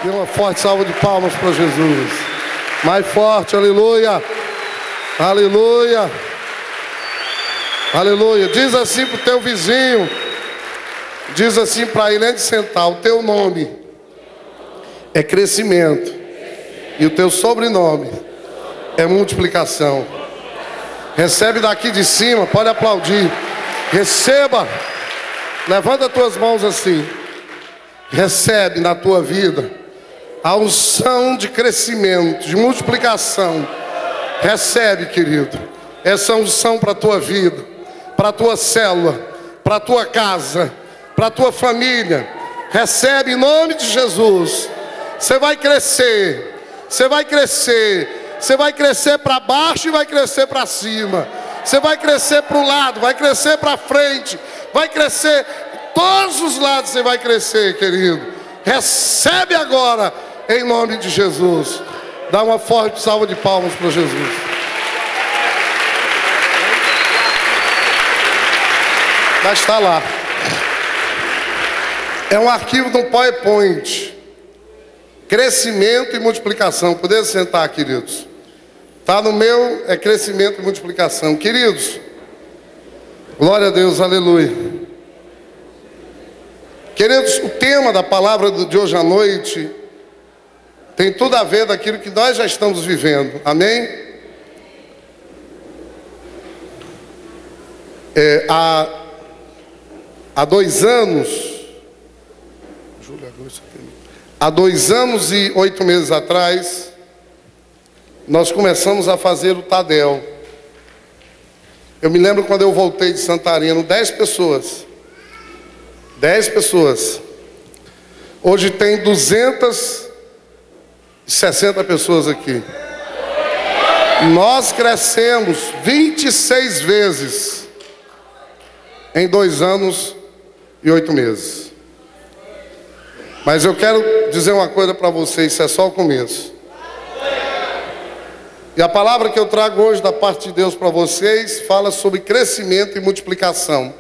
Dê uma forte salva de palmas para Jesus. Mais forte, aleluia. Aleluia. Aleluia. Diz assim para o teu vizinho. Diz assim para ele antes de sentar: o teu nome é crescimento. E o teu sobrenome é multiplicação. Recebe daqui de cima, pode aplaudir. Receba. Levanta as tuas mãos assim. Recebe na tua vida a unção de crescimento, de multiplicação. Recebe, querido, essa unção para a tua vida, para a tua célula, para a tua casa, para a tua família. Recebe em nome de Jesus. Você vai crescer, você vai crescer. Você vai crescer para baixo e vai crescer para cima. Você vai crescer para o lado, vai crescer para frente, vai crescer, todos os lados você vai crescer, querido. Recebe agora, em nome de Jesus. Dá uma forte salva de palmas para Jesus. Vai estar lá. É um arquivo de um PowerPoint. Crescimento e multiplicação. Poder sentar, queridos. Está no meu, é crescimento e multiplicação. Queridos, glória a Deus, aleluia. Queridos, o tema da palavra de hoje à noite tem tudo a ver daquilo que nós já estamos vivendo, amém? Há 2 anos, há 2 anos e 8 meses atrás, nós começamos a fazer o Tadel. Eu me lembro quando eu voltei de Santareno, 10 pessoas. 10 pessoas. Hoje tem 260 pessoas aqui. Nós crescemos 26 vezes em 2 anos e 8 meses. Mas eu quero dizer uma coisa para vocês, isso é só o começo. E a palavra que eu trago hoje da parte de Deus para vocês fala sobre crescimento e multiplicação.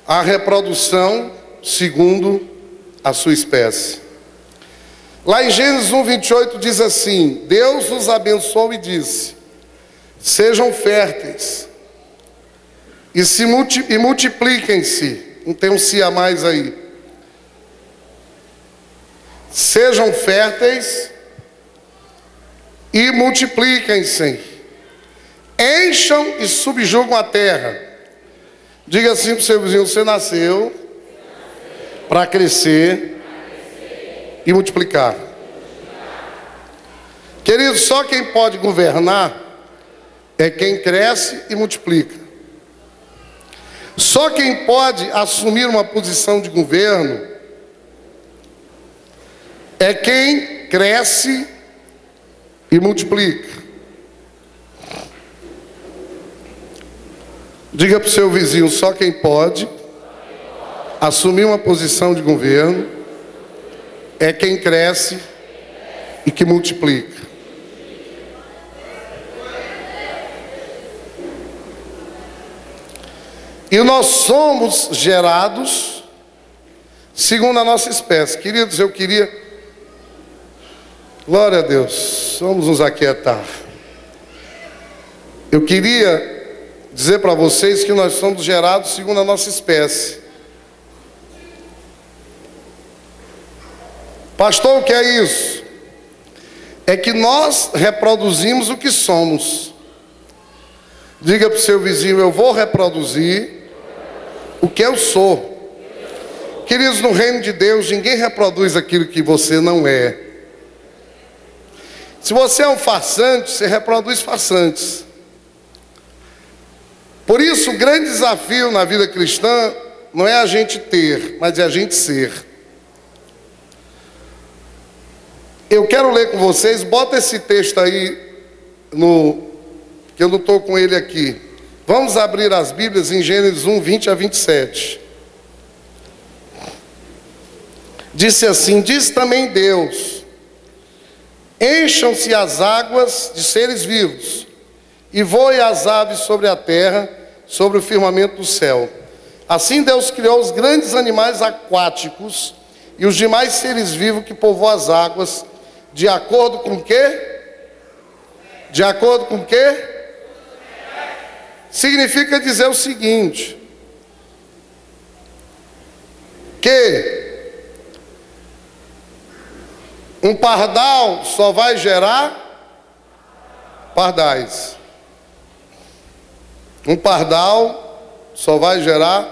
A reprodução segundo a sua espécie. Lá em Gênesis 1:28 diz assim: Deus os abençoou e disse: sejam férteis e multipliquem-se. Não tem um se a mais aí. Sejam férteis e multipliquem-se, encham e subjugam a terra. Diga assim para o seu vizinho: você nasceu para crescer e multiplicar. Querido, só quem pode governar é quem cresce e multiplica. Só quem pode assumir uma posição de governo é quem cresce e multiplica. Diga para o seu vizinho: só quem pode assumir uma posição de governo é quem cresce e que multiplica. E nós somos gerados segundo a nossa espécie. Queridos, eu queria... Glória a Deus, vamos nos aquietar. Eu queria dizer para vocês que nós somos gerados segundo a nossa espécie. Pastor, o que é isso? É que nós reproduzimos o que somos. Diga para o seu vizinho: eu vou reproduzir o que eu sou. Queridos, no reino de Deus, ninguém reproduz aquilo que você não é. Se você é um farsante, você reproduz farsantes. Por isso, o grande desafio na vida cristã não é a gente ter, mas é a gente ser. Eu quero ler com vocês, bota esse texto aí, que eu não estou com ele aqui. Vamos abrir as Bíblias em Gênesis 1:20-27. Disse assim: diz também Deus: encham-se as águas de seres vivos, e voem as aves sobre a terra, sobre o firmamento do céu. Assim Deus criou os grandes animais aquáticos e os demais seres vivos que povoam as águas, de acordo com o quê? De acordo com o quê? Significa dizer o seguinte, que um pardal só vai gerar pardais. Um pardal só vai gerar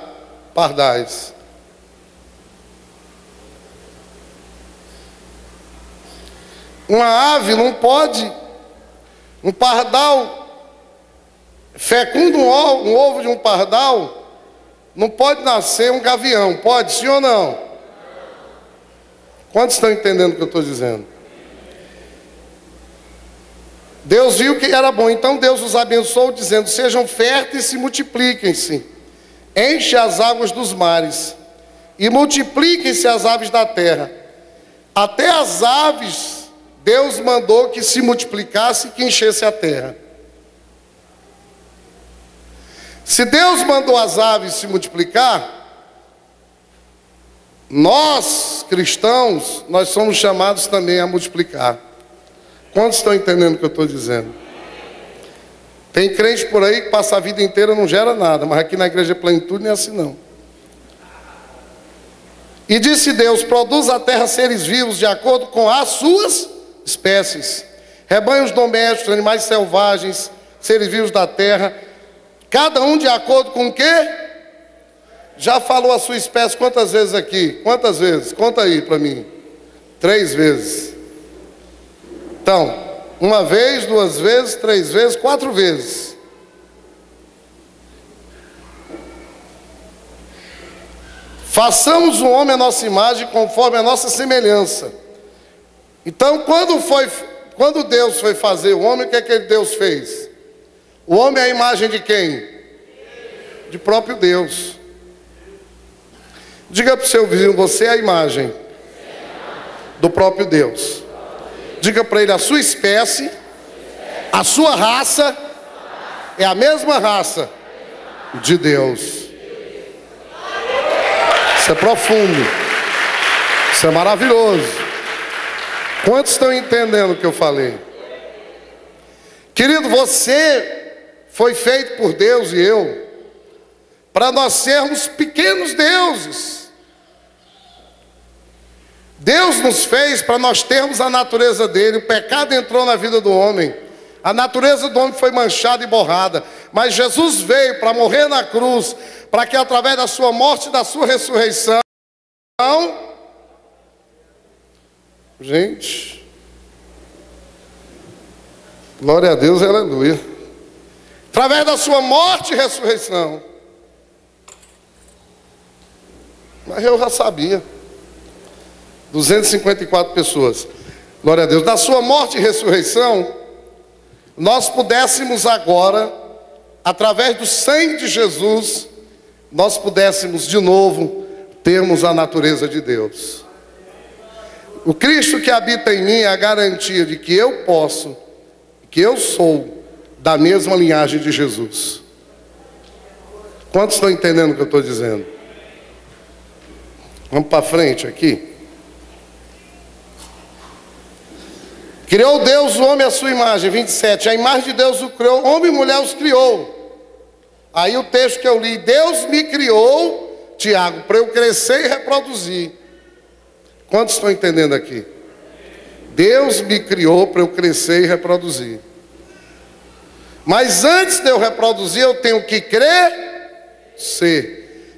pardais. Uma ave não pode, um pardal fecunda um ovo de um pardal, não pode nascer um gavião, pode, sim ou não? Quantos estão entendendo o que eu estou dizendo? Deus viu que era bom, então Deus os abençoou, dizendo: sejam férteis e se multipliquem-se, enche as águas dos mares, e multipliquem-se as aves da terra. Até as aves Deus mandou que se multiplicasse e que enchesse a terra. Se Deus mandou as aves se multiplicar, nós, cristãos, nós somos chamados também a multiplicar. Quantos estão entendendo o que eu estou dizendo? Tem crente por aí que passa a vida inteira e não gera nada, mas aqui na igreja Plenitude não é assim não. E disse Deus: produz a terra seres vivos de acordo com as suas espécies, rebanhos domésticos, animais selvagens, seres vivos da terra, cada um de acordo com o quê? Já falou a sua espécie quantas vezes aqui? Quantas vezes? Conta aí para mim. 3 vezes. Então, 1 vez, 2 vezes, 3 vezes, 4 vezes. Façamos o homem à nossa imagem, conforme a nossa semelhança. Então, quando Deus foi fazer o homem, o que é que Deus fez? O homem é a imagem de quem? De próprio Deus. Diga para o seu vizinho: você é a imagem do próprio Deus. Diga para ele: a sua espécie, a sua raça é a mesma raça de Deus. Isso é profundo. Isso é maravilhoso. Quantos estão entendendo o que eu falei? Querido, você foi feito por Deus e eu para nós sermos pequenos deuses. Deus nos fez para nós termos a natureza dele. O pecado entrou na vida do homem, a natureza do homem foi manchada e borrada, mas Jesus veio para morrer na cruz, para que através da sua morte e da sua ressurreição, gente, glória a Deus, aleluia, através da sua morte e ressurreição, mas eu já sabia, 254 pessoas, glória a Deus, da sua morte e ressurreição, nós pudéssemos agora, através do sangue de Jesus, nós pudéssemos de novo termos a natureza de Deus. O Cristo que habita em mim é a garantia de que eu posso, que eu sou da mesma linhagem de Jesus. Quantos estão entendendo o que eu estou dizendo? Vamos para frente aqui. Criou Deus o homem à sua imagem, 27. A imagem de Deus o criou, homem e mulher os criou. Aí o texto que eu li: Deus me criou, Tiago, para eu crescer e reproduzir. Quantos estão entendendo aqui? Deus me criou para eu crescer e reproduzir. Mas antes de eu reproduzir, eu tenho que crescer.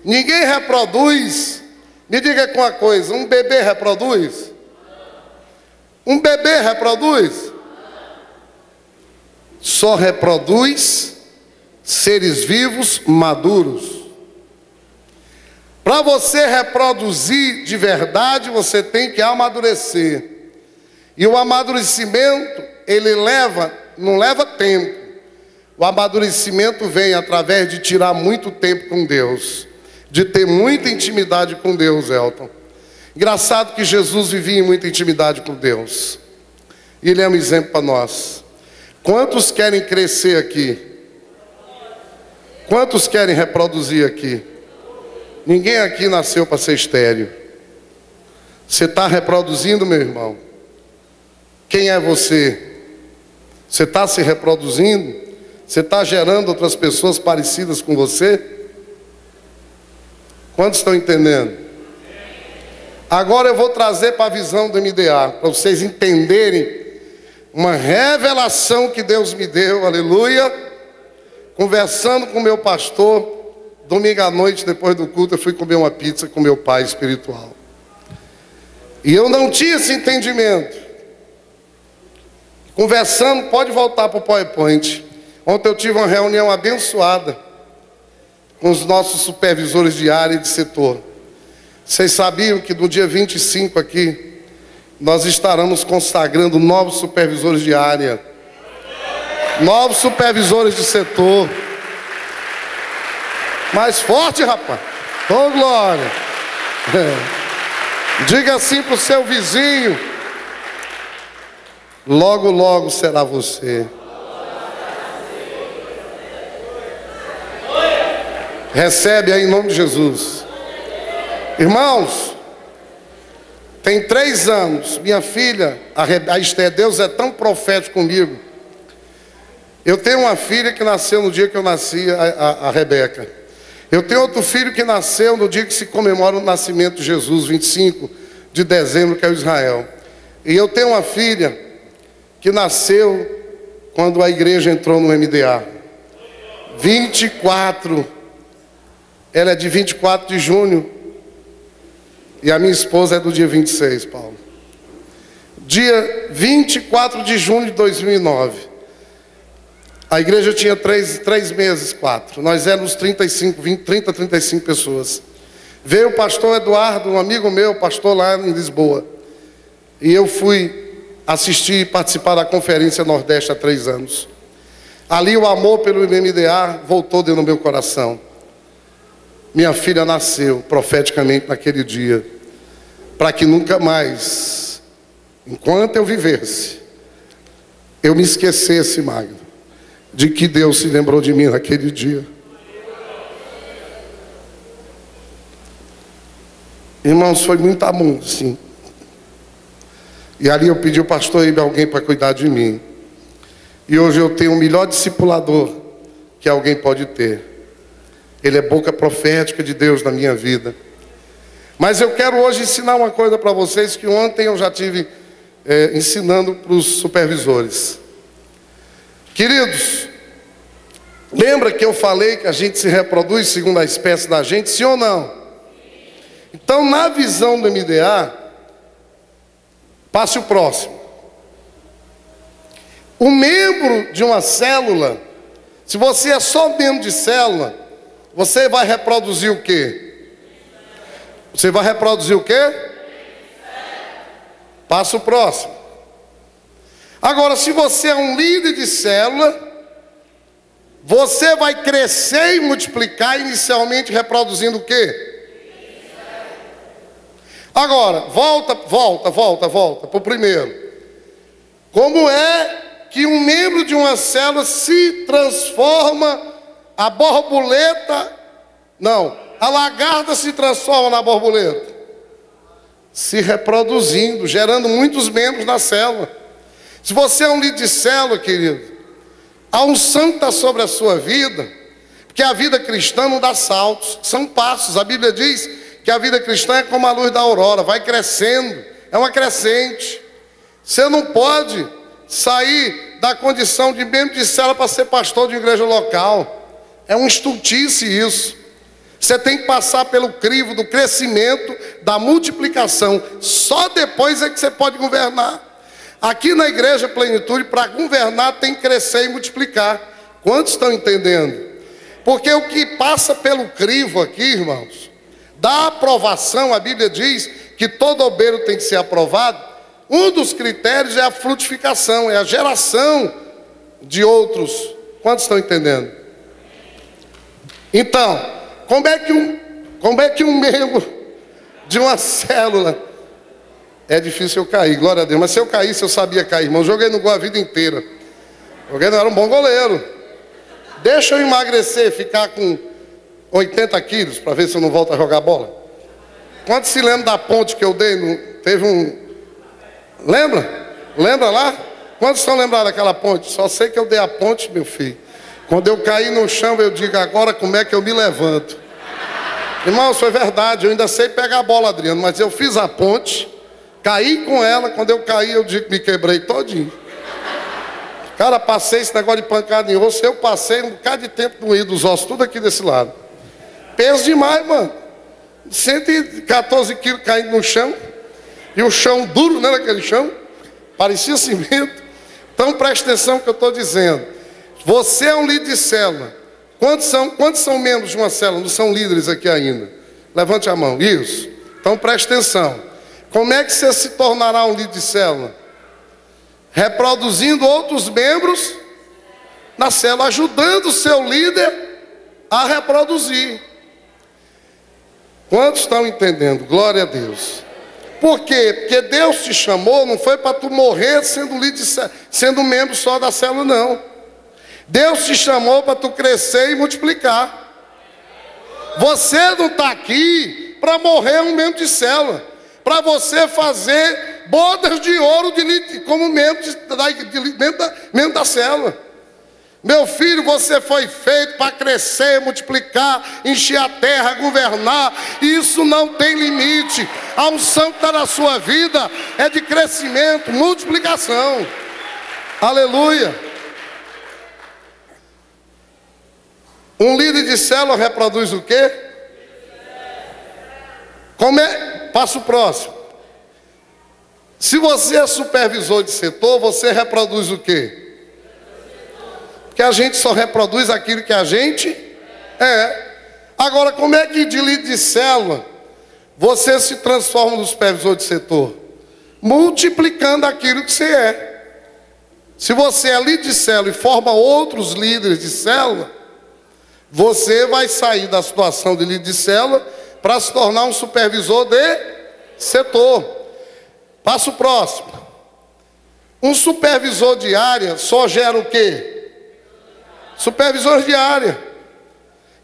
Ninguém reproduz. Me diga com uma coisa: um bebê reproduz? Um bebê reproduz? Só reproduz seres vivos maduros. Para você reproduzir de verdade, você tem que amadurecer. E o amadurecimento, ele não leva tempo. O amadurecimento vem através de tirar muito tempo com Deus, de ter muita intimidade com Deus, Elton. Engraçado que Jesus vivia em muita intimidade com Deus. E ele é um exemplo para nós. Quantos querem crescer aqui? Quantos querem reproduzir aqui? Ninguém aqui nasceu para ser estéril. Você está reproduzindo, meu irmão? Quem é você? Você está se reproduzindo? Você está gerando outras pessoas parecidas com você? Quantos estão entendendo? Agora eu vou trazer para a visão do MDA, para vocês entenderem uma revelação que Deus me deu, aleluia. Conversando com meu pastor, domingo à noite, depois do culto, eu fui comer uma pizza com meu pai espiritual. E eu não tinha esse entendimento. Conversando, pode voltar para o PowerPoint. Ontem eu tive uma reunião abençoada com os nossos supervisores de área e de setor. Vocês sabiam que no dia 25 aqui, nós estaremos consagrando novos supervisores de área, novos supervisores de setor. Mais forte, rapaz. Ô, glória. Diga assim para o seu vizinho: logo, logo será você. Recebe aí em nome de Jesus. Irmãos, tem 3 anos, minha filha, a Esther, Deus é tão profético comigo. Eu tenho uma filha que nasceu no dia que eu nasci, a Rebeca. Eu tenho outro filho que nasceu no dia que se comemora o nascimento de Jesus, 25 de dezembro, que é o Israel. E eu tenho uma filha que nasceu quando a igreja entrou no MDA. 24, ela é de 24 de junho. E a minha esposa é do dia 26, Paulo. Dia 24 de junho de 2009. A igreja tinha 3 meses, 4. Nós éramos 35 pessoas. Veio o pastor Eduardo, um amigo meu, pastor lá em Lisboa. E eu fui assistir e participar da Conferência Nordeste há 3 anos. Ali o amor pelo MDA voltou dentro do meu coração. Minha filha nasceu profeticamente naquele dia, para que nunca mais, enquanto eu vivesse, eu me esquecesse, Magno, de que Deus se lembrou de mim naquele dia. Irmãos, foi muito amor, sim. E ali eu pedi ao pastor Ibe alguém para cuidar de mim. E hoje eu tenho o melhor discipulador que alguém pode ter. Ele é boca profética de Deus na minha vida. Mas eu quero hoje ensinar uma coisa para vocês que ontem eu já tive ensinando para os supervisores. Queridos, lembra que eu falei que a gente se reproduz segundo a espécie da gente, sim ou não? Então, na visão do MDA, passe o próximo. O membro de uma célula, se você é só membro de célula, você vai reproduzir o quê? Você vai reproduzir o quê? Passa o próximo. Agora, se você é um líder de célula, você vai crescer e multiplicar inicialmente reproduzindo o quê? Agora, volta para o primeiro. Como é que um membro de uma célula se transforma, a borboleta, não, a lagarta se transforma na borboleta? Se reproduzindo, gerando muitos membros na célula. Se você é um líder de célula, querido, a unção está sobre a sua vida, porque a vida cristã não dá saltos, são passos. A Bíblia diz que a vida cristã é como a luz da aurora, vai crescendo, é uma crescente. Você não pode sair da condição de membro de célula para ser pastor de igreja local. É um estultice isso. Você tem que passar pelo crivo do crescimento, da multiplicação. Só depois é que você pode governar. Aqui na igreja Plenitude, para governar tem que crescer e multiplicar. Quantos estão entendendo? Porque o que passa pelo crivo aqui, irmãos, da aprovação, a Bíblia diz que todo obreiro tem que ser aprovado. Um dos critérios é a frutificação, é a geração de outros. Quantos estão entendendo? Então, como é que um membro de uma célula... É difícil eu cair, glória a Deus. Mas se eu caísse, eu sabia cair, irmão. Joguei no gol a vida inteira. Joguei, não era um bom goleiro. Deixa eu emagrecer, ficar com 80 quilos, para ver se eu não volto a jogar bola. Quantos se lembram da ponte que eu dei teve um... Lembra lá? Quantos estão lembrados daquela ponte? Só sei que eu dei a ponte, meu filho. Quando eu caí no chão, eu digo, agora como é que eu me levanto? Irmãos, foi verdade, eu ainda sei pegar a bola, Adriano, mas eu fiz a ponte, caí com ela, quando eu caí, eu digo que me quebrei todinho. Cara, passei esse negócio de pancada em osso, eu passei um bocado de tempo doído, os ossos, tudo aqui desse lado. Peso demais, mano. 114 quilos caindo no chão, e o chão duro, né, naquele chão, parecia cimento. Então preste atenção no que eu estou dizendo. Você é um líder de célula. Quantos são membros de uma célula? Não são líderes aqui ainda? Levante a mão. Isso. Então preste atenção. Como é que você se tornará um líder de célula? Reproduzindo outros membros na célula, ajudando o seu líder a reproduzir. Quantos estão entendendo? Glória a Deus. Por quê? Porque Deus te chamou, não foi para tu morrer sendo líder, sendo membro só da célula, não. Deus te chamou para tu crescer e multiplicar. Você não está aqui para morrer um membro de célula, para você fazer bodas de ouro como membro da célula. Meu filho, você foi feito para crescer, multiplicar, encher a terra, governar. Isso não tem limite. A unção que está na sua vida é de crescimento, multiplicação. Aleluia. Um líder de célula reproduz o quê? Passo próximo. Se você é supervisor de setor, você reproduz o quê? Porque a gente só reproduz aquilo que a gente é. Agora, como é que de líder de célula você se transforma no supervisor de setor? Multiplicando aquilo que você é. Se você é líder de célula e forma outros líderes de célula, você vai sair da situação de líder de célula para se tornar um supervisor de setor. Passo próximo. Um supervisor de área só gera o quê? Supervisor de área.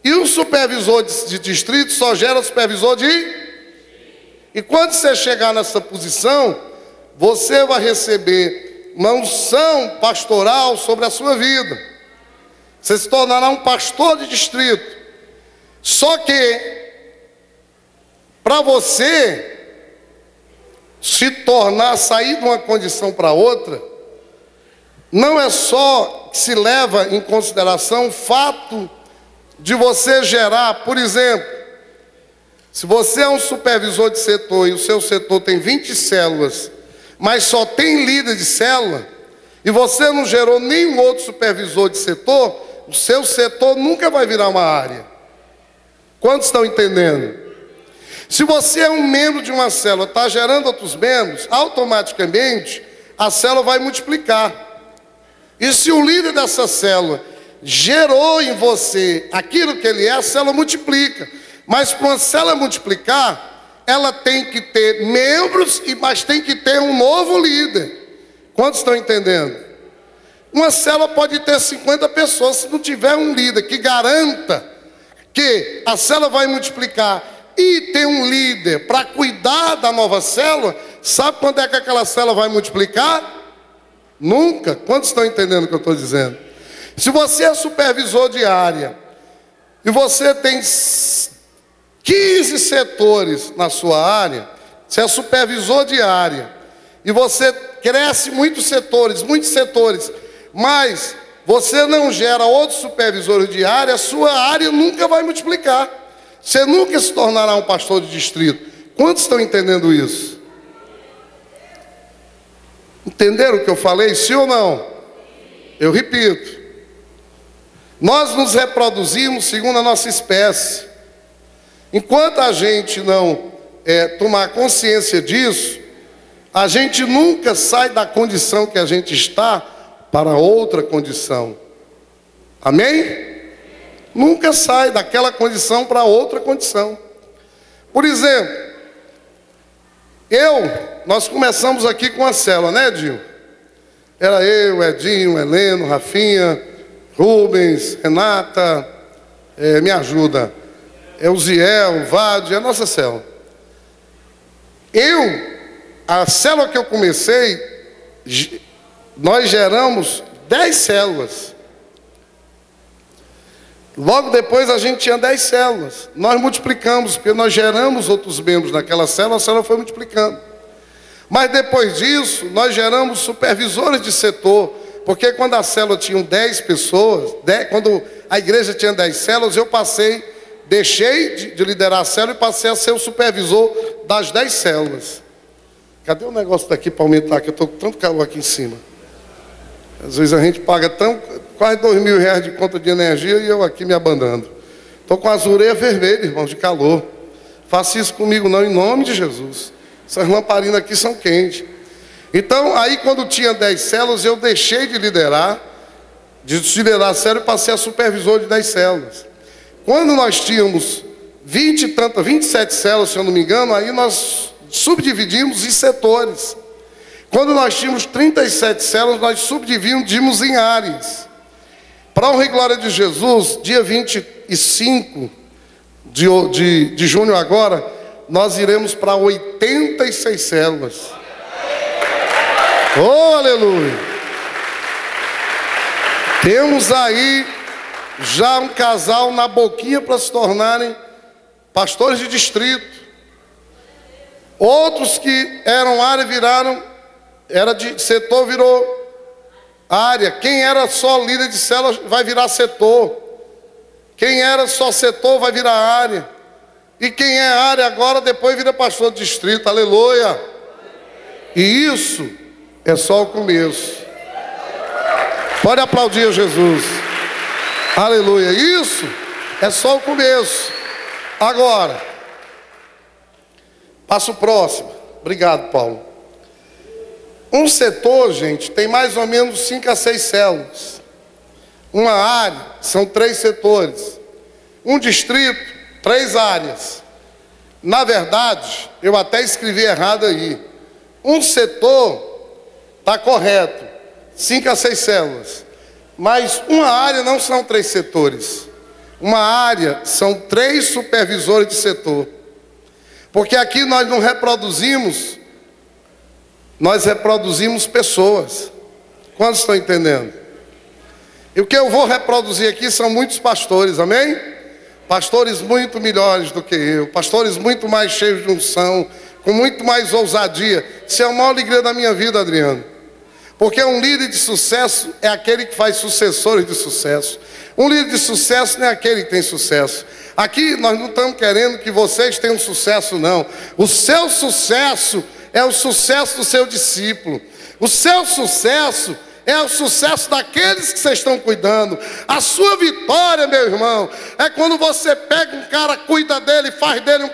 E um supervisor de distrito só gera supervisor de... E quando você chegar nessa posição, você vai receber uma unção pastoral sobre a sua vida. Você se tornará um pastor de distrito. Só que, para você sair de uma condição para outra, não é só que se leva em consideração o fato de você gerar, por exemplo, se você é um supervisor de setor e o seu setor tem 20 células, mas só tem líder de célula, e você não gerou nenhum outro supervisor de setor, o seu setor nunca vai virar uma área. Quantos estão entendendo? Se você é um membro de uma célula, está gerando outros membros, automaticamente a célula vai multiplicar. E se o líder dessa célula gerou em você aquilo que ele é, a célula multiplica. Mas para uma célula multiplicar, ela tem que ter membros, mas tem que ter um novo líder. Quantos estão entendendo? Uma célula pode ter 50 pessoas, se não tiver um líder que garanta que a célula vai multiplicar e tem um líder para cuidar da nova célula, sabe quando é que aquela célula vai multiplicar? Nunca. Quantos estão entendendo o que eu estou dizendo? Se você é supervisor de área e você tem 15 setores na sua área, você é supervisor de área e você cresce muitos setores, mas você não gera outros supervisores de área, a sua área nunca vai multiplicar. Você nunca se tornará um pastor de distrito. Quantos estão entendendo isso? Entenderam o que eu falei? Sim ou não? Eu repito. Nós nos reproduzimos segundo a nossa espécie. Enquanto a gente não tomar consciência disso, a gente nunca sai da condição que a gente está para outra condição. Amém? Nunca sai daquela condição para outra condição. Por exemplo, nós começamos aqui com a célula, né, Edinho? Era eu, Edinho, Heleno, Rafinha, Rubens, Renata, me ajuda, o Ziel, o Vade, a nossa célula. a célula que eu comecei, nós geramos 10 células. Logo depois a gente tinha 10 células. Nós multiplicamos, porque nós geramos outros membros naquela célula, a célula foi multiplicando. Mas depois disso, nós geramos supervisores de setor, porque quando a célula tinha 10 pessoas, quando a igreja tinha 10 células, eu deixei de liderar a célula e passei a ser o supervisor das 10 células. Cadê o negócio daqui para aumentar, que eu estou com tanto calor aqui em cima? Às vezes a gente paga quase R$2.000 de conta de energia e eu aqui me abandonando. Estou com as orelhas vermelhas, irmãos, de calor. Faça isso comigo não, em nome de Jesus. Essas lamparinas aqui são quentes. Então, aí quando tinha 10 células, eu deixei de liderar a célula e passei a supervisor de 10 células. Quando nós tínhamos 27 células, se eu não me engano, aí nós subdividimos em setores. Quando nós tínhamos 37 células, nós subdividimos em áreas. Para a honra e glória de Jesus, dia 25 de junho agora, nós iremos para 86 células. Oh, aleluia! Temos aí já um casal na boquinha para se tornarem pastores de distrito. Outros que eram área era de setor, virou área. Quem era só líder de célula vai virar setor. Quem era só setor vai virar área. E quem é área agora, depois vira pastor de distrito. Aleluia! E isso é só o começo. Pode aplaudir a Jesus. Aleluia! Isso é só o começo. Agora, passo o próximo. Obrigado, Paulo. Um setor, gente, tem mais ou menos 5 a 6 células. Uma área, são 3 setores. Um distrito, 3 áreas. Na verdade, eu até escrevi errado aí. Um setor, está correto, 5 a 6 células. Mas uma área não são 3 setores. Uma área são 3 supervisores de setor. Porque aqui nós não reproduzimos, nós reproduzimos pessoas. Quantos estão entendendo? E o que eu vou reproduzir aqui são muitos pastores, amém? Pastores muito melhores do que eu, pastores muito mais cheios de unção, com muito mais ousadia. Isso é a maior alegria da minha vida, Adriano. Porque um líder de sucesso é aquele que faz sucessores de sucesso. Um líder de sucesso não é aquele que tem sucesso. Aqui nós não estamos querendo que vocês tenham sucesso, não. O seu sucesso é o sucesso do seu discípulo. O seu sucesso é o sucesso daqueles que vocês estão cuidando. A sua vitória, meu irmão, é quando você pega um cara, cuida dele, faz dele um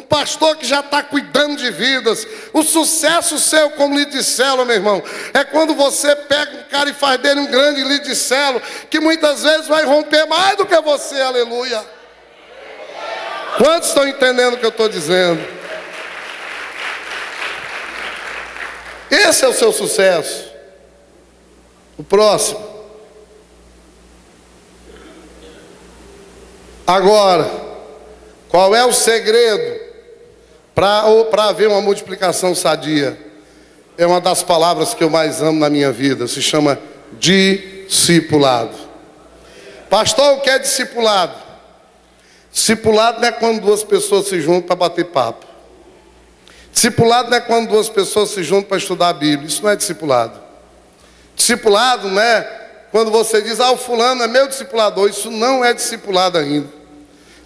pastor que já está cuidando de vidas. O sucesso seu como líder de célula, meu irmão, é quando você pega um cara e faz dele um grande líder de célula, que muitas vezes vai romper mais do que você, aleluia. Quantos estão entendendo o que eu estou dizendo? Esse é o seu sucesso. O próximo. Agora, qual é o segredo para haver uma multiplicação sadia? É uma das palavras que eu mais amo na minha vida. Se chama discipulado. Pastor, o que é discipulado? Discipulado não é quando 2 pessoas se juntam para bater papo. Discipulado não é quando 2 pessoas se juntam para estudar a Bíblia. Isso não é discipulado. Discipulado não é quando você diz, o fulano é meu discipulador. Isso não é discipulado ainda.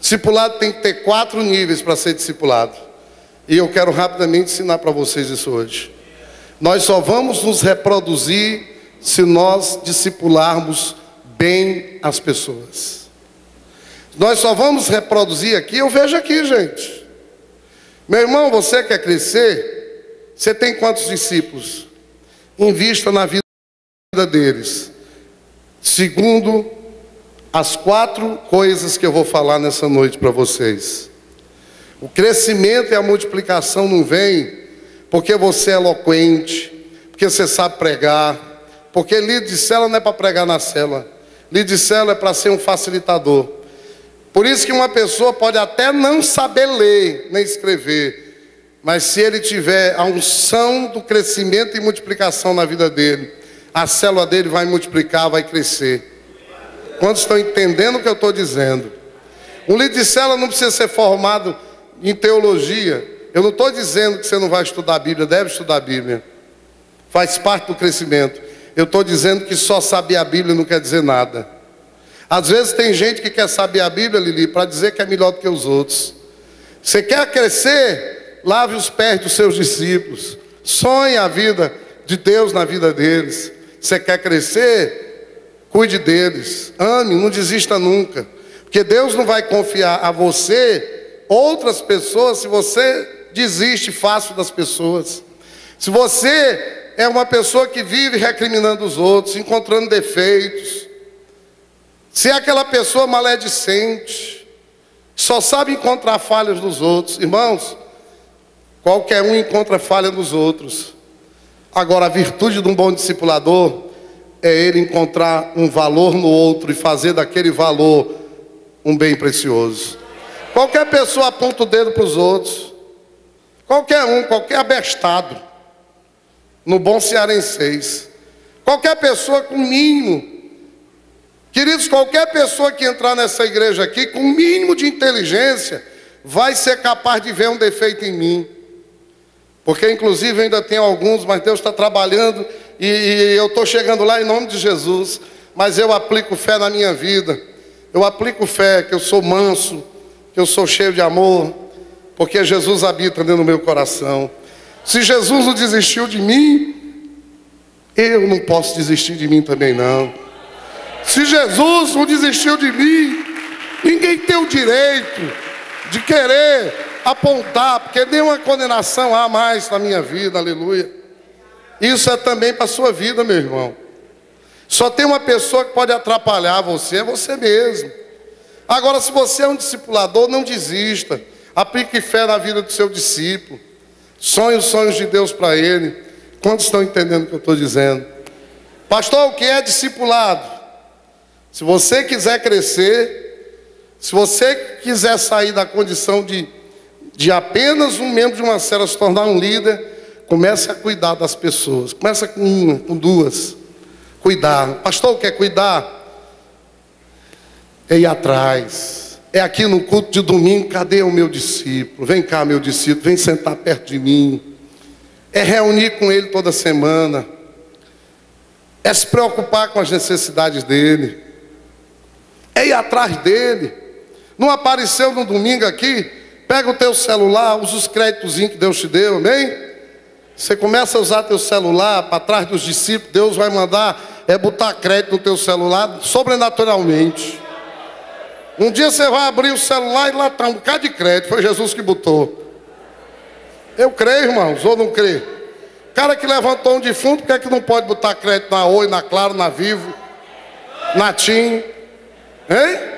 Discipulado tem que ter 4 níveis para ser discipulado. E eu quero rapidamente ensinar para vocês isso hoje. Nós só vamos nos reproduzir se nós discipularmos bem as pessoas. Nós só vamos reproduzir aqui, eu vejo aqui, gente. Meu irmão, você quer crescer? Você tem quantos discípulos? Invista na vida deles. Segundo as 4 coisas que eu vou falar nessa noite para vocês. O crescimento e a multiplicação não vem porque você é eloquente, porque você sabe pregar, porque líder de célula não é para pregar na célula. Líder de célula é para ser um facilitador. Por isso que uma pessoa pode até não saber ler nem escrever, Mas se ele tiver a unção do crescimento e multiplicação na vida dele, a célula dele vai multiplicar, vai crescer. Quantos estão entendendo o que eu estou dizendo? Um líder de célula não precisa ser formado em teologia. Eu não estou dizendo que você não vai estudar a Bíblia, deve estudar a Bíblia. Faz parte do crescimento. Eu estou dizendo que só saber a Bíblia não quer dizer nada. Às vezes tem gente que quer saber a Bíblia, Lili, para dizer que é melhor do que os outros. Você quer crescer? Lave os pés dos seus discípulos. Sonhe a vida de Deus na vida deles. Você quer crescer? Cuide deles. Ame, não desista nunca. Porque Deus não vai confiar a você outras pessoas se você desiste fácil das pessoas. Se você é uma pessoa que vive recriminando os outros, encontrando defeitos, se é aquela pessoa maledicente, só sabe encontrar falhas nos outros, irmãos, qualquer um encontra falha nos outros. Agora, a virtude de um bom discipulador é ele encontrar um valor no outro e fazer daquele valor um bem precioso. Qualquer pessoa aponta o dedo para os outros, qualquer abestado, no bom cearenseis, qualquer pessoa com mínimo, queridos, qualquer pessoa que entrar nessa igreja aqui com o mínimo de inteligência vai ser capaz de ver um defeito em mim. Porque inclusive ainda tem alguns, mas Deus está trabalhando e eu estou chegando lá em nome de Jesus. Mas eu aplico fé na minha vida. Eu aplico fé que eu sou manso, que eu sou cheio de amor, porque Jesus habita dentro do meu coração. Se Jesus não desistiu de mim, eu não posso desistir de mim também não. Se Jesus não desistiu de mim, ninguém tem o direito de querer apontar, porque nenhuma condenação há mais na minha vida, aleluia. Isso é também para a sua vida, meu irmão. Só tem uma pessoa que pode atrapalhar você, é você mesmo. Agora, se você é um discipulador, não desista. Aplique fé na vida do seu discípulo. Sonhe os sonhos de Deus para ele. Quantos estão entendendo o que eu estou dizendo? Pastor, o que é discipulado? Se você quiser crescer, se você quiser sair da condição de apenas um membro de uma célula, se tornar um líder, comece a cuidar das pessoas. Começa com uma, com duas. Cuidar. Pastor, quer cuidar? É ir atrás. É aqui no culto de domingo, cadê o meu discípulo? Vem cá, meu discípulo, vem sentar perto de mim. É reunir com ele toda semana. É se preocupar com as necessidades dele. É ir atrás dele. Não apareceu no domingo aqui? Pega o teu celular, usa os créditozinhos que Deus te deu, amém? Você começa a usar teu celular para trás dos discípulos, Deus vai mandar botar crédito no teu celular sobrenaturalmente. Um dia você vai abrir o celular e lá está um bocado de crédito, foi Jesus que botou. Eu creio, irmãos, ou não creio? O cara que levantou um defunto, por que é que não pode botar crédito na Oi, na Claro, na Vivo, na TIM? Hein?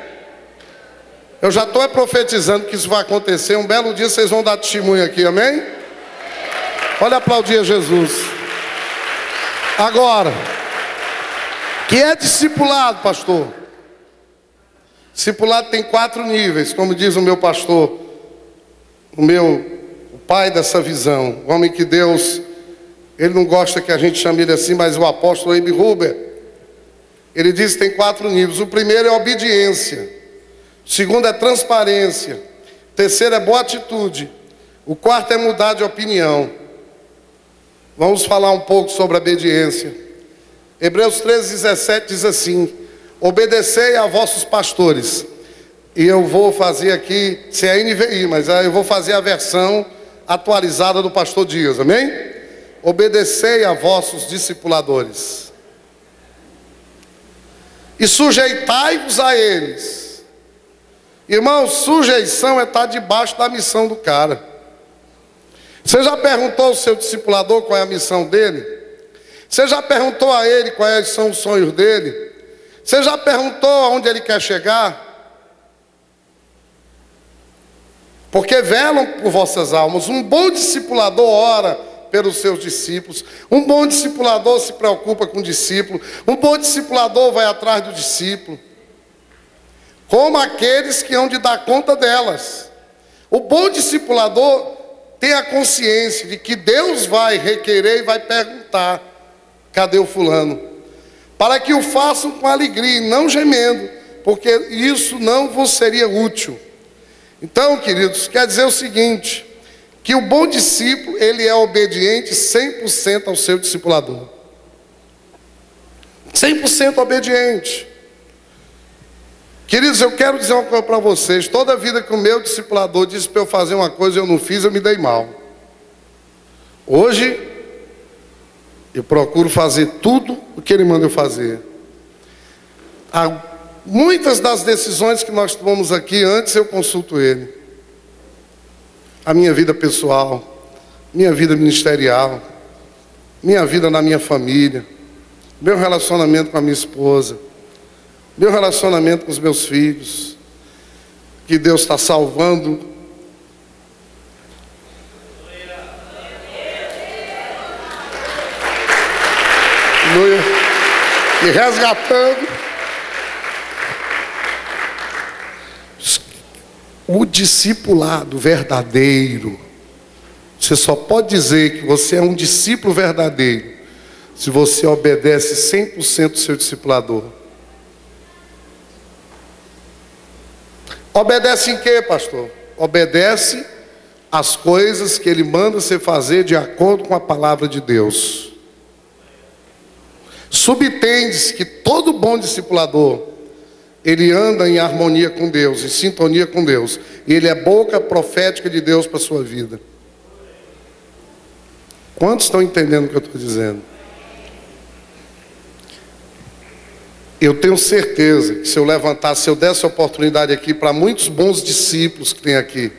Eu já estou profetizando que isso vai acontecer. Um belo dia vocês vão dar testemunho aqui, amém? Olha, aplaudir a Jesus. Agora, que é discipulado, pastor? Discipulado tem 4 níveis, como diz o meu pastor, o pai dessa visão, o homem que Deus, ele não gosta que a gente chame ele assim, mas o apóstolo Abe Huber, ele diz que tem 4 níveis. O primeiro é obediência, o segundo é transparência, o terceiro é boa atitude, o quarto é mudar de opinião. Vamos falar um pouco sobre a obediência. Hebreus 13:17 diz assim: obedecei a vossos pastores. E eu vou fazer aqui, se é NVI, mas eu vou fazer a versão atualizada do pastor Dias, amém? Obedecei a vossos discipuladores e sujeitai-vos a eles. Irmãos, sujeição é estar debaixo da missão do cara. Você já perguntou ao seu discipulador qual é a missão dele? Você já perguntou a ele quais são os sonhos dele? Você já perguntou aonde ele quer chegar? Porque velam por vossas almas. Um bom discipulador ora pelos seus discípulos. Um bom discipulador se preocupa com o discípulo. Um bom discipulador vai atrás do discípulo. Como aqueles que hão de dar conta delas. O bom discipulador tenha consciência de que Deus vai requerer e vai perguntar: cadê o fulano? Para que o façam com alegria e não gemendo, porque isso não vos seria útil. Então, queridos, quer dizer o seguinte, que o bom discípulo, ele é obediente 100% ao seu discipulador. 100% obediente. Queridos, eu quero dizer uma coisa para vocês. Toda vida que o meu discipulador disse para eu fazer uma coisa e eu não fiz, eu me dei mal. Hoje, eu procuro fazer tudo o que ele manda eu fazer. Muitas das decisões que nós tomamos aqui, antes eu consulto ele. A minha vida pessoal, minha vida ministerial, minha vida na minha família, meu relacionamento com a minha esposa, meu relacionamento com os meus filhos, que Deus está salvando. E resgatando. O discipulado verdadeiro, você só pode dizer que você é um discípulo verdadeiro se você obedece 100% do seu discipulador. Obedece em quê, pastor? Obedece às coisas que ele manda você fazer de acordo com a palavra de Deus. Subtende-se que todo bom discipulador, ele anda em harmonia com Deus, em sintonia com Deus. E ele é boca profética de Deus para a sua vida. Quantos estão entendendo o que eu estou dizendo? Eu tenho certeza que se eu levantasse, se eu desse a oportunidade aqui para muitos bons discípulos que tem aqui,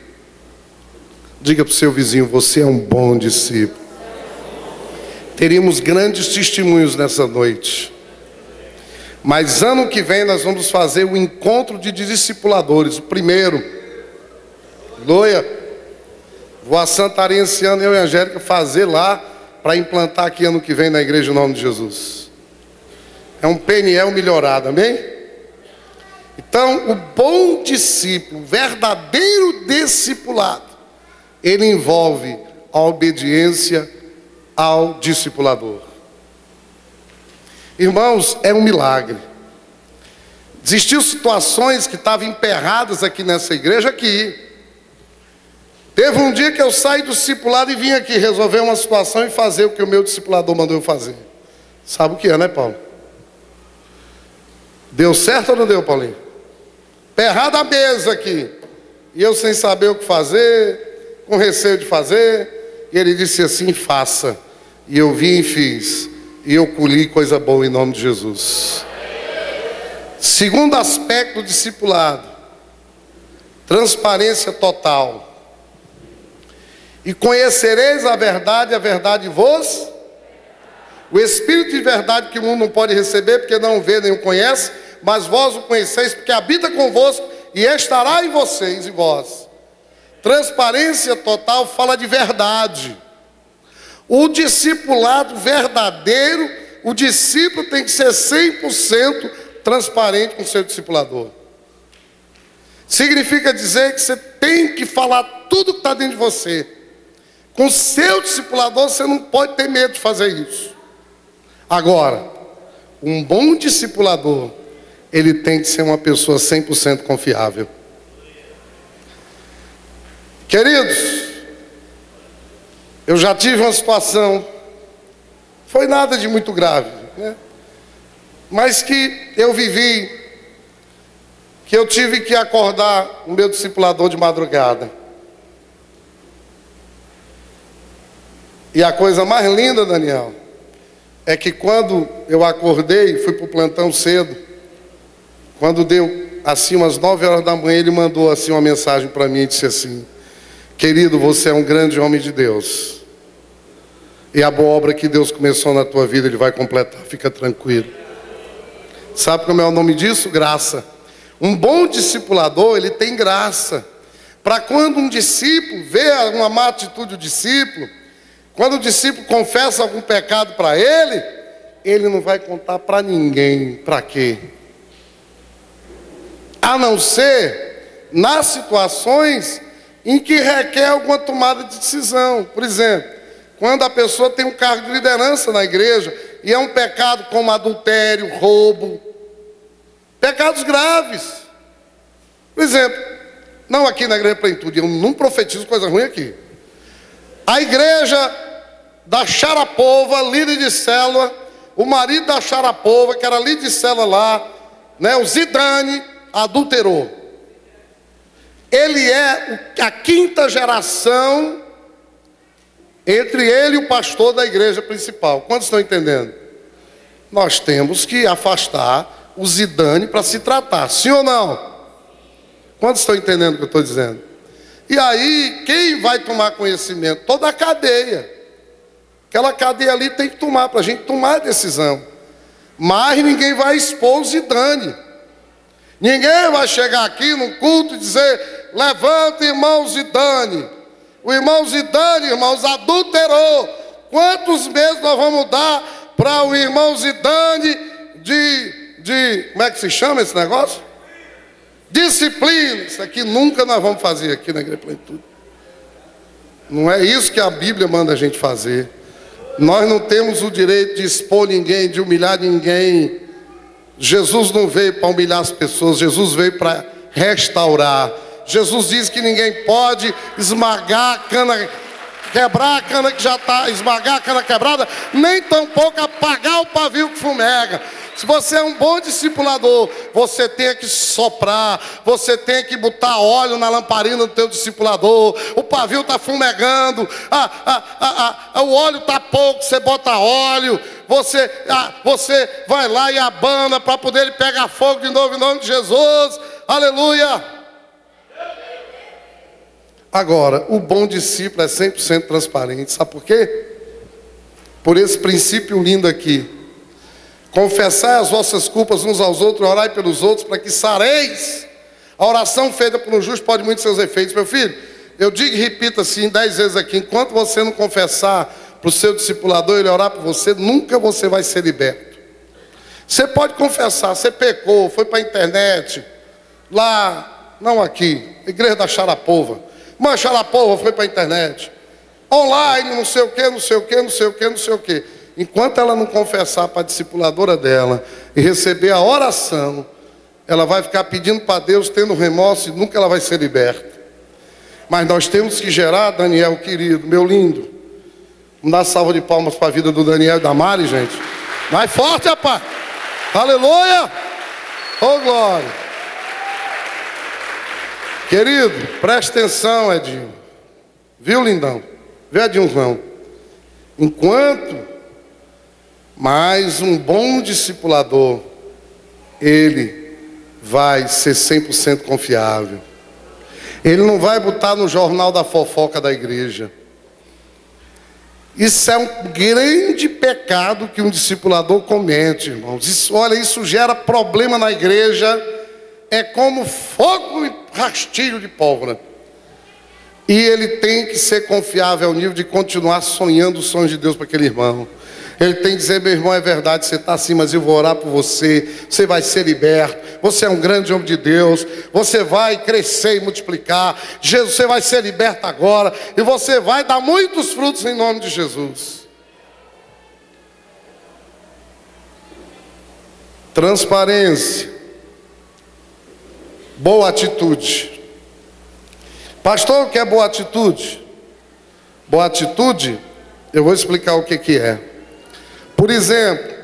diga para o seu vizinho: você é um bom discípulo. Teríamos grandes testemunhos nessa noite. Mas ano que vem nós vamos fazer o encontro de discipuladores, o primeiro. Aleluia. Vou a Santarém esse ano, eu e a Angélica, fazer lá, para implantar aqui ano que vem na igreja, em nome de Jesus. É um PNL melhorado, amém? Então, o bom discípulo, o verdadeiro discipulado, ele envolve a obediência ao discipulador. Irmãos, é um milagre. Existiam situações que estavam emperradas aqui nessa igreja aqui. Teve um dia que eu saí do discipulado e vim aqui resolver uma situação e fazer o que o meu discipulador mandou eu fazer. Sabe o que é, né, Paulo? Deu certo ou não deu, Paulinho? Emperrada a mesa aqui. E eu sem saber o que fazer, com receio de fazer. E ele disse assim: faça. E eu vim e fiz. E eu colhi coisa boa em nome de Jesus. Segundo aspecto do discipulado: transparência total. E conhecereis a verdade vos. O Espírito de verdade que o mundo não pode receber, porque não vê nem o conhece, mas vós o conheceis, porque habita convosco e estará em vocês e vós. Transparência total fala de verdade. O discipulado verdadeiro, o discípulo tem que ser 100% transparente com o seu discipulador. Significa dizer que você tem que falar tudo que está dentro de você. Com o seu discipulador você não pode ter medo de fazer isso. Agora, um bom discipulador, ele tem que ser uma pessoa 100% confiável. Queridos, eu já tive uma situação, foi nada de muito grave, né? Mas que eu vivi, que eu tive que acordar o meu discipulador de madrugada. E a coisa mais linda, Daniel, é que quando eu acordei, fui para o plantão cedo, quando deu assim umas 9 horas da manhã, ele mandou assim uma mensagem para mim e disse assim: querido, você é um grande homem de Deus. E a boa obra que Deus começou na tua vida, Ele vai completar, fica tranquilo. Sabe como é o nome disso? Graça. Um bom discipulador, ele tem graça. Para quando um discípulo vê uma má atitude do discípulo, quando o discípulo confessa algum pecado para ele não vai contar para ninguém. Para quê? A não ser nas situações em que requer alguma tomada de decisão. Por exemplo, quando a pessoa tem um cargo de liderança na igreja e é um pecado como adultério, roubo, pecados graves. Por exemplo, não aqui na Igreja Plenitude, eu não profetizo coisa ruim aqui. A igreja da Sharapova, líder de célula, o marido da Sharapova, que era líder de célula lá, né, o Zidane, adulterou. Ele é a quinta geração entre ele e o pastor da igreja principal. Quantos estão entendendo? Nós temos que afastar o Zidane para se tratar, sim ou não? Quantos estão entendendo o que eu estou dizendo? E aí, quem vai tomar conhecimento? Toda a cadeia. Aquela cadeia ali tem que tomar, para a gente tomar a decisão. Mas ninguém vai expor o Zidane. Ninguém vai chegar aqui num culto e dizer: levanta, irmão Zidane. O irmão Zidane, irmãos, adulterou. Quantos meses nós vamos dar para o irmão Zidane como é que se chama esse negócio? Disciplina. Isso aqui nunca nós vamos fazer aqui na Igreja Plenitude. Não é isso que a Bíblia manda a gente fazer. Nós não temos o direito de expor ninguém, de humilhar ninguém. Jesus não veio para humilhar as pessoas, Jesus veio para restaurar. Jesus diz que ninguém pode esmagar a cana, quebrar a cana que já está, esmagar a cana quebrada, nem tampouco apagar o pavio que fumega. Se você é um bom discipulador, você tem que soprar, você tem que botar óleo na lamparina do teu discipulador. O pavio está fumegando, o óleo está pouco, você bota óleo, você vai lá e abana para poder ele pegar fogo de novo em nome de Jesus. Aleluia! Agora, o bom discípulo é 100% transparente. Sabe por quê? Por esse princípio lindo aqui. Confessai as vossas culpas uns aos outros, orai pelos outros, para que sareis. A oração feita por um justo pode muito seus efeitos. Meu filho, eu digo e repito assim 10 vezes aqui: enquanto você não confessar para o seu discipulador, ele orar por você, nunca você vai ser liberto. Você pode confessar, você pecou, foi para a internet, lá, não aqui, igreja da Sharapova. Uma Sharapova foi para a internet, online, não sei o que, não sei o que, não sei o que, não sei o que. Enquanto ela não confessar para a discipuladora dela e receber a oração, ela vai ficar pedindo para Deus, tendo remorso, e nunca ela vai ser liberta. Mas nós temos que gerar, Daniel querido, meu lindo. Vamos dar salva de palmas para a vida do Daniel e da Mari, gente. Mais forte, rapaz. Aleluia. Oh, glória. Querido, preste atenção, Edinho. Viu, lindão? Viu, Edinhozão? Enquanto mais um bom discipulador, ele vai ser 100% confiável. Ele não vai botar no jornal da fofoca da igreja. Isso é um grande pecado que um discipulador comete, irmãos. Isso gera problema na igreja. É como fogo e rastilho de pólvora. E ele tem que ser confiável ao nível de continuar sonhando os sonhos de Deus para aquele irmão. Ele tem que dizer: meu irmão, é verdade, você está assim, mas eu vou orar por você. Você vai ser liberto. Você é um grande homem de Deus. Você vai crescer e multiplicar. Jesus, você vai ser liberto agora. E você vai dar muitos frutos em nome de Jesus. Transparência. Boa atitude. Pastor, o que é boa atitude? Boa atitude, eu vou explicar o que é. Por exemplo,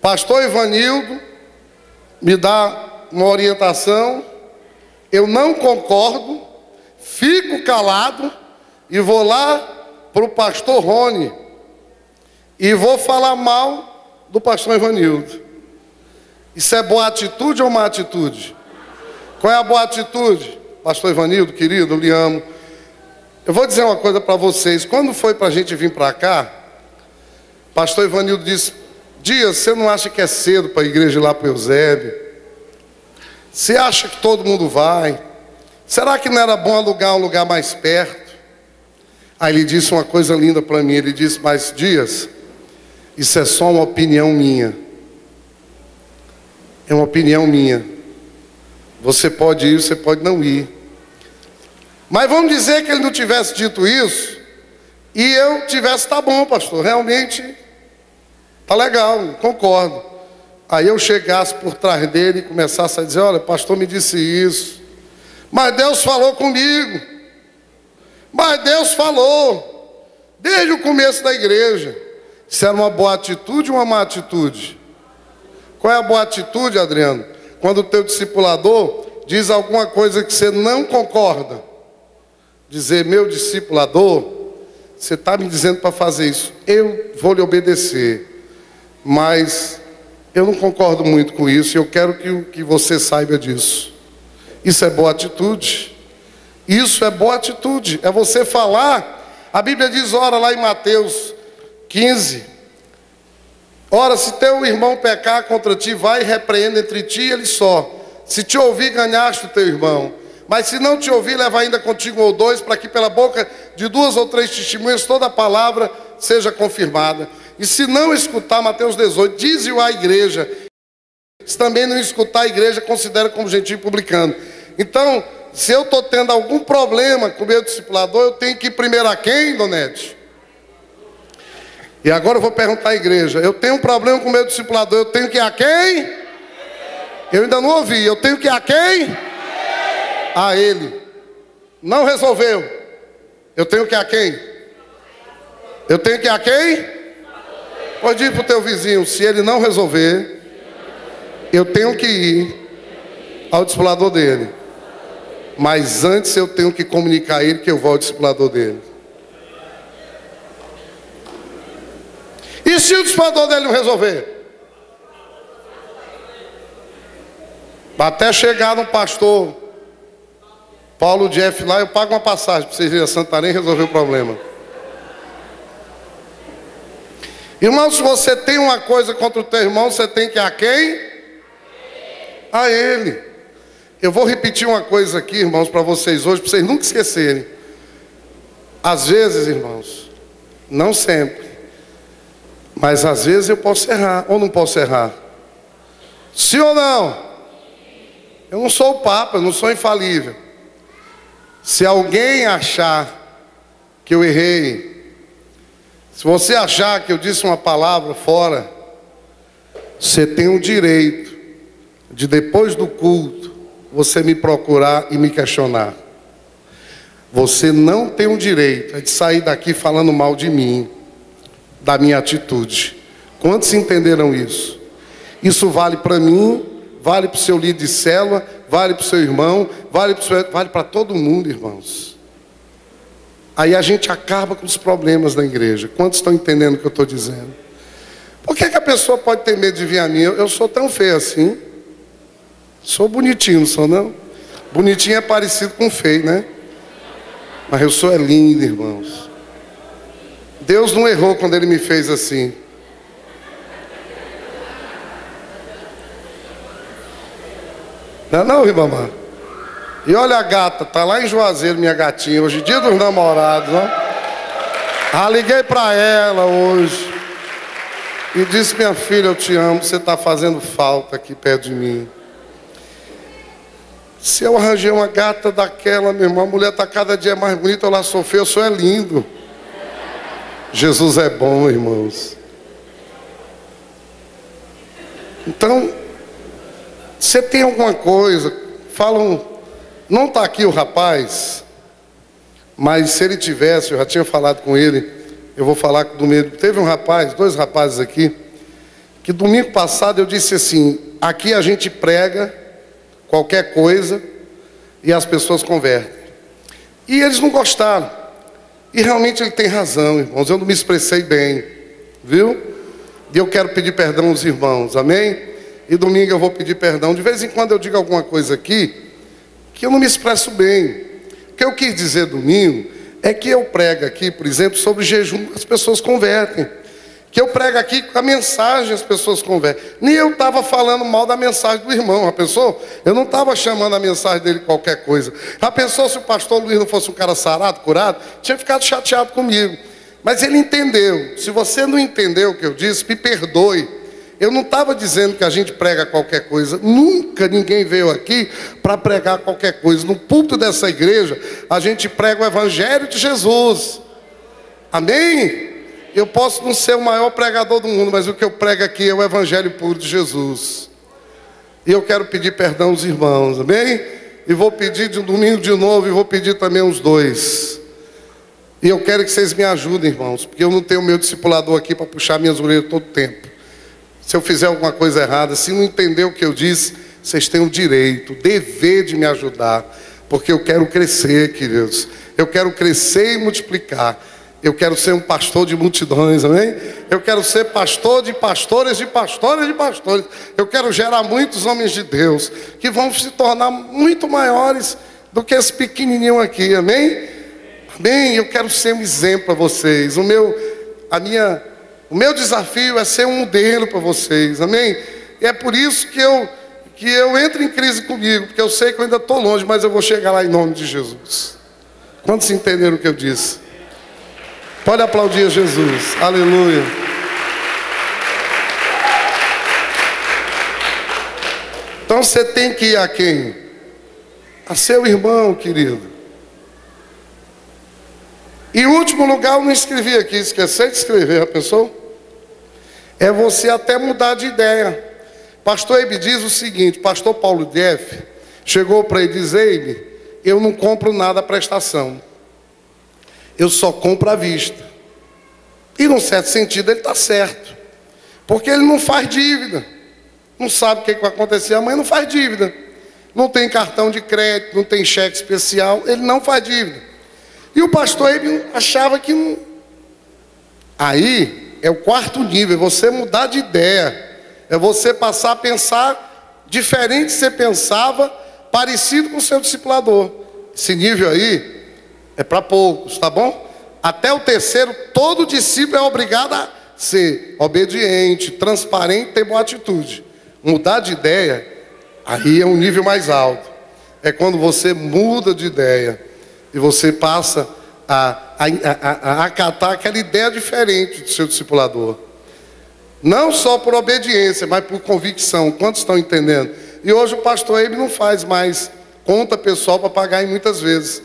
pastor Ivanildo me dá uma orientação, eu não concordo, fico calado e vou lá para o pastor Rony e vou falar mal do pastor Ivanildo. Isso é boa atitude ou má atitude? Qual é a boa atitude? Pastor Ivanildo, querido, eu lhe amo. Eu vou dizer uma coisa para vocês. Quando foi para a gente vir para cá, pastor Ivanildo disse: Dias, você não acha que é cedo para a igreja ir lá para o Eusébio? Você acha que todo mundo vai? Será que não era bom alugar um lugar mais perto? Aí ele disse uma coisa linda para mim. Ele disse: mas Dias, isso é só uma opinião minha. É uma opinião minha. Você pode ir, você pode não ir. Mas vamos dizer que ele não tivesse dito isso, e eu tivesse, tá bom, pastor, realmente tá legal, concordo. Aí eu chegasse por trás dele e começasse a dizer: olha, pastor me disse isso, mas Deus falou comigo, mas Deus falou, desde o começo da igreja. Isso era uma boa atitude ou uma má atitude? Qual é a boa atitude, Adriano? Quando o teu discipulador diz alguma coisa que você não concorda. Dizer: meu discipulador, você está me dizendo para fazer isso, eu vou lhe obedecer, mas eu não concordo muito com isso, e eu quero que você saiba disso. Isso é boa atitude. Isso é boa atitude. É você falar. A Bíblia diz, ora, lá em Mateus 15: ora, se teu irmão pecar contra ti, vai e repreenda entre ti e ele só. Se te ouvir, ganhaste o teu irmão. Mas se não te ouvir, leva ainda contigo ou dois, para que pela boca de 2 ou 3 testemunhas toda a palavra seja confirmada. E se não escutar, Mateus 18, dize-o à igreja. Se também não escutar, a igreja considera como gentio publicano. Então, se eu estou tendo algum problema com o meu discipulador, eu tenho que ir primeiro a quem, Donete? E agora eu vou perguntar à igreja: eu tenho um problema com o meu discipulador, eu tenho que ir a quem? Eu ainda não ouvi. Eu tenho que ir a quem? A ele. Não resolveu. Eu tenho que ir a quem? Eu tenho que ir a quem? Pode ir para o teu vizinho: se ele não resolver, eu tenho que ir ao discipulador dele. Mas antes eu tenho que comunicar a ele que eu vou ao discipulador dele. E se o discipulador dele não resolver? Até chegar no pastor Paulo Jeff lá, eu pago uma passagem para vocês irem a Santarém e resolver o problema. Irmão, se você tem uma coisa contra o teu irmão, você tem que ir a quem? A ele. Eu vou repetir uma coisa aqui, irmãos, para vocês hoje, para vocês nunca esquecerem. Às vezes, irmãos, não sempre, mas às vezes eu posso errar, ou não posso errar. Sim ou não? Eu não sou o Papa, eu não sou infalível. Se alguém achar que eu errei, se você achar que eu disse uma palavra fora, você tem o direito de, depois do culto, você me procurar e me questionar. Você não tem o direito de sair daqui falando mal de mim, da minha atitude. Quantos entenderam isso? Isso vale para mim, vale para o seu líder de célula, vale para o seu irmão, vale para todo mundo, irmãos. Aí a gente acaba com os problemas da igreja. Quantos estão entendendo o que eu estou dizendo? Por que a pessoa pode ter medo de vir a mim? Eu sou tão feio assim. Sou bonitinho, não sou não? Bonitinho é parecido com feio, né? Mas eu sou lindo, irmãos. Deus não errou quando Ele me fez assim. Não, Ribamar? E olha a gata, tá lá em Juazeiro, minha gatinha, hoje dia dos namorados, ó. Liguei para ela hoje e disse: minha filha, eu te amo, você está fazendo falta aqui perto de mim. Se eu arranjei uma gata daquela, meu irmão, a mulher está cada dia mais bonita, eu lá sou feio, eu sou lindo. Jesus é bom, irmãos. Então, você tem alguma coisa, falam, não está aqui o rapaz, mas se ele tivesse, eu já tinha falado com ele, eu vou falar do meio. Teve um rapaz, 2 rapazes aqui, que domingo passado eu disse assim: aqui a gente prega qualquer coisa e as pessoas convertem. E eles não gostaram. E realmente ele tem razão, irmãos, eu não me expressei bem, viu? E eu quero pedir perdão aos irmãos, amém? E domingo eu vou pedir perdão. De vez em quando eu digo alguma coisa aqui que eu não me expresso bem. O que eu quis dizer domingo é que eu prego aqui, por exemplo, sobre jejum, as pessoas convertem. Que eu prego aqui com a mensagem, as pessoas convertem. Nem eu estava falando mal da mensagem do irmão, já pensou? Eu não estava chamando a mensagem dele qualquer coisa. Já pensou se o pastor Luiz não fosse um cara sarado, curado? Tinha ficado chateado comigo. Mas ele entendeu. Se você não entendeu o que eu disse, me perdoe. Eu não estava dizendo que a gente prega qualquer coisa. Nunca ninguém veio aqui para pregar qualquer coisa. No púlpito dessa igreja, a gente prega o Evangelho de Jesus. Amém? Eu posso não ser o maior pregador do mundo, mas o que eu prego aqui é o Evangelho puro de Jesus. E eu quero pedir perdão aos irmãos, amém? E vou pedir de um domingo de novo, e vou pedir também uns 2. E eu quero que vocês me ajudem, irmãos, porque eu não tenho meu discipulador aqui para puxar minhas orelhas todo tempo. Se eu fizer alguma coisa errada, se não entender o que eu disse, vocês têm o direito, o dever de me ajudar, porque eu quero crescer, queridos. Eu quero crescer e multiplicar. Eu quero ser um pastor de multidões, amém? Eu quero ser pastor de pastores, de pastores, de pastores. Eu quero gerar muitos homens de Deus, que vão se tornar muito maiores do que esse pequenininho aqui, amém? Amém? Eu quero ser um exemplo para vocês. O meu desafio é ser um modelo para vocês, amém? E é por isso que eu entro em crise comigo, porque eu sei que eu ainda estou longe, mas eu vou chegar lá em nome de Jesus. Quantos entenderam o que eu disse? Pode aplaudir a Jesus, aleluia. Então você tem que ir a quem? A seu irmão, querido. E em último lugar, eu não escrevi aqui, esqueci de escrever, já pensou? É você até mudar de ideia. Pastor Eibe diz o seguinte, pastor Paulo Jeff chegou para ele e disse: Eibe, eu não compro nada à prestação. Eu só compro à vista. E num certo sentido ele está certo. Porque ele não faz dívida. Não sabe o que vai acontecer amanhã, não faz dívida. Não tem cartão de crédito, não tem cheque especial, ele não faz dívida. E o pastor Eibe achava que não. Aí é o 4º nível, é você mudar de ideia. É você passar a pensar diferente se você pensava, parecido com o seu discipulador. Esse nível aí é para poucos, tá bom? Até o 3º, todo discípulo é obrigado a ser obediente, transparente, ter boa atitude. Mudar de ideia, aí é um nível mais alto. É quando você muda de ideia e você passa a acatar aquela ideia diferente do seu discipulador. Não só por obediência, mas por convicção. Quantos estão entendendo? E hoje o pastor Eibe não faz mais conta pessoal para pagar em muitas vezes.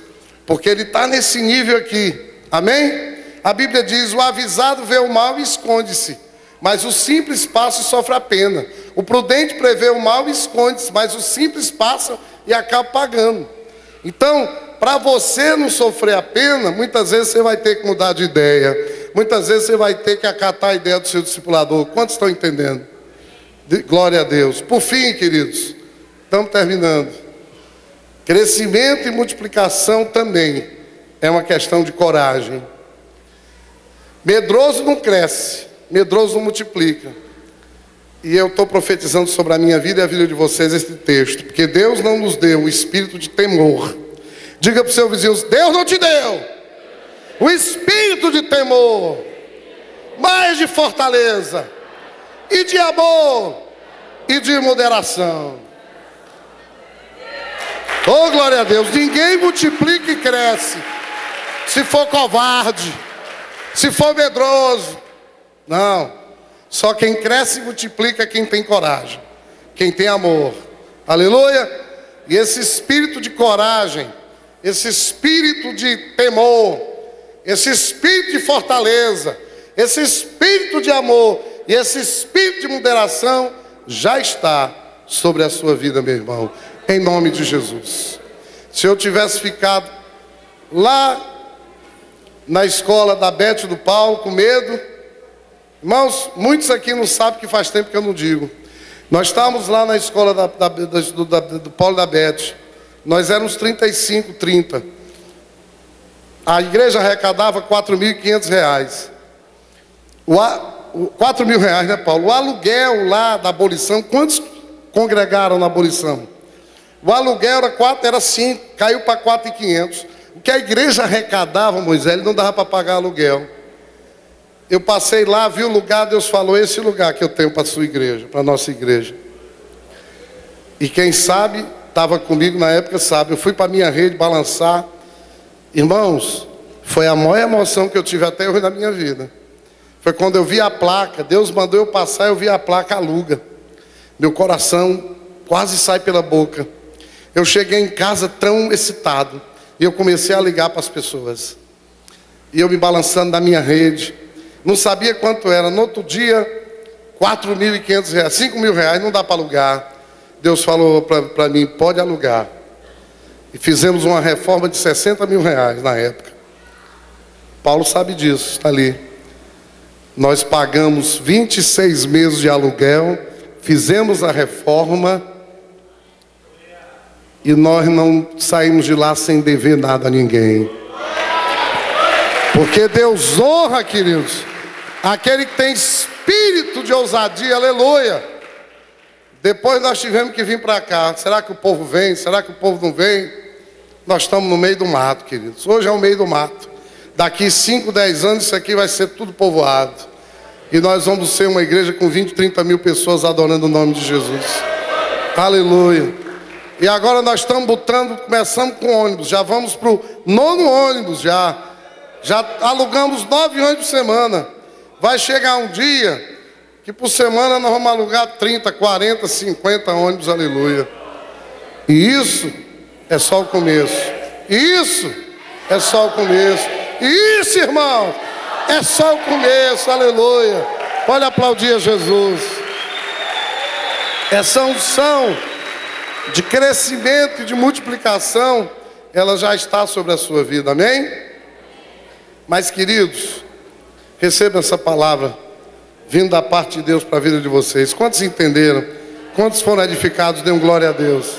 Porque ele está nesse nível aqui. Amém? A Bíblia diz: o avisado vê o mal e esconde-se, mas o simples passa e sofre a pena. O prudente prevê o mal e esconde-se, mas o simples passa e acaba pagando. Então, para você não sofrer a pena, muitas vezes você vai ter que mudar de ideia. Muitas vezes você vai ter que acatar a ideia do seu discipulador. Quantos estão entendendo? Glória a Deus. Por fim, queridos, estamos terminando. Crescimento e multiplicação também é uma questão de coragem. Medroso não cresce, medroso não multiplica. E eu estou profetizando sobre a minha vida e a vida de vocês esse texto, porque Deus não nos deu o espírito de temor. Diga para o seu vizinho: Deus não te deu o espírito de temor, mas de fortaleza, e de amor, e de moderação. Oh, glória a Deus. Ninguém multiplica e cresce se for covarde, se for medroso. Não. Só quem cresce e multiplica é quem tem coragem, quem tem amor. Aleluia. E esse espírito de coragem, esse espírito de temor, esse espírito de fortaleza, esse espírito de amor e esse espírito de moderação já está sobre a sua vida, meu irmão, em nome de Jesus. Se eu tivesse ficado lá na escola da Bete do Paulo com medo, irmãos, muitos aqui não sabem que faz tempo que eu não digo. Nós estávamos lá na escola do Paulo da Bete. Nós éramos 35, 30. A igreja arrecadava R$4.500. R$4.000, né, Paulo? O aluguel lá da abolição, quantos congregaram na abolição? O aluguel era 5, caiu para 4.500. O que a igreja arrecadava, Moisés, não dava para pagar aluguel. Eu passei lá, vi o lugar, Deus falou: esse lugar que eu tenho para a sua igreja, para a nossa igreja. E quem sabe, estava comigo na época, sabe, eu fui para a minha rede balançar. Irmãos, foi a maior emoção que eu tive até hoje na minha vida. Foi quando eu vi a placa, Deus mandou eu passar, eu vi a placa, aluga. Meu coração quase sai pela boca. Eu cheguei em casa tão excitado, e eu comecei a ligar para as pessoas. E eu me balançando na minha rede, não sabia quanto era. No outro dia, R$4.500, R$5.000, não dá para alugar. Deus falou para mim, pode alugar. E fizemos uma reforma de R$60 mil na época. Paulo sabe disso, está ali. Nós pagamos 26 meses de aluguel, fizemos a reforma e nós não saímos de lá sem dever nada a ninguém. Porque Deus honra, queridos, aquele que tem espírito de ousadia, aleluia. Depois nós tivemos que vir para cá. Será que o povo vem? Será que o povo não vem? Nós estamos no meio do mato, queridos. Hoje é o meio do mato. Daqui 5, 10 anos isso aqui vai ser tudo povoado. E nós vamos ser uma igreja com 20, 30 mil pessoas adorando o nome de Jesus. Aleluia. E agora nós estamos começamos com ônibus. Já vamos para o 9º ônibus já. Já alugamos 9 ônibus por semana. Vai chegar um dia que por semana nós vamos alugar 30, 40, 50 ônibus, aleluia. E isso é só o começo. Isso é só o começo. Isso, irmão, é só o começo, aleluia. Pode aplaudir a Jesus. Essa unção de crescimento e de multiplicação, ela já está sobre a sua vida, amém? Mas, queridos, recebam essa palavra vindo da parte de Deus para a vida de vocês. Quantos entenderam? Quantos foram edificados? Dêem glória a Deus.